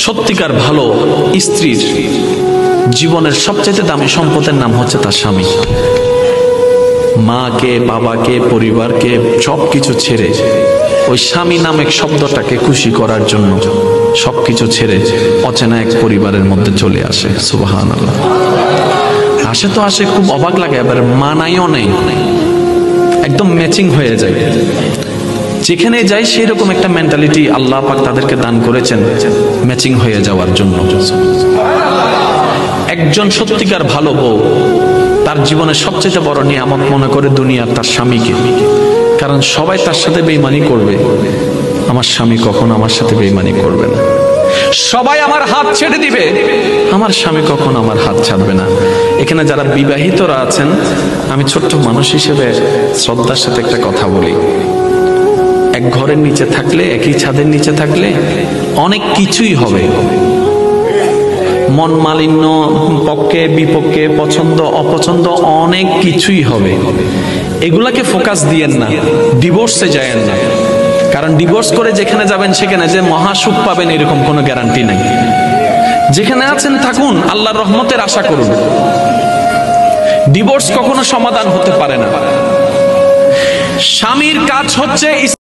সত্যিকার ভালো স্ত্রীর জীবনের সবচেয়ে দামি সম্পদের নাম হচ্ছে তার স্বামী। মাকে, বাবাকে, পরিবারকে সবকিছু ছেড়ে ওই স্বামী নামক শব্দটাকে খুশি করার জন্য সবকিছু ছেড়ে অচেনা এক পরিবারের মধ্যে চলে আসে। সুবহানাল্লাহ। আসে তো আসে, খুব অবাক লাগে, এবার মানাইও নেই, একদম ম্যাচিং হয়ে যায়। যেখানে যাই সেই রকম একটা মেন্টালিটি আল্লাহ পাক তাদেরকে দান করেছেন ম্যাচিং হয়ে যাওয়ার জন্য। একজন সত্যিকার ভালো বউ তার জীবনের সবচেয়ে বড় নিয়ামত মনে করে দুনিয়ার তার স্বামীকে। কারণ সবাই তার সাথে বেঈমানি করবে, আমার স্বামী কখনো আমার সাথে বেঈমানি করবে না। সবাই আমার হাত ছেড়ে দিবে, আমার স্বামী কখনো আমার হাত ছাড়বে না। এখানে যারা বিবাহিতরা আছেন, আমি ছোট্ট মানুষ হিসেবে শ্রদ্ধার সাথে একটা কথা বলি। এক ঘরের নিচে থাকলে, একই ছাদের নিচে থাকলে অনেক কিছুই হবে, মন মালিন্য, পক্ষে বিপক্ষে, পছন্দ অপছন্দ অনেক কিছুই হবে। এগুলাকে ফোকাস দিয়েন না, ডিভোর্সে যায়েন না। কারণ ডিভোর্স করে যেখানে যাবেন সেখানে যে মহাসুখ পাবেন এরকম কোনো গ্যারান্টি নাই। যেখানে আছেন থাকুন, আল্লাহর রহমতের আশা করুন। ডিভোর্স কখনো সমাধান হতে পারে না। স্বামীর কাজ হচ্ছে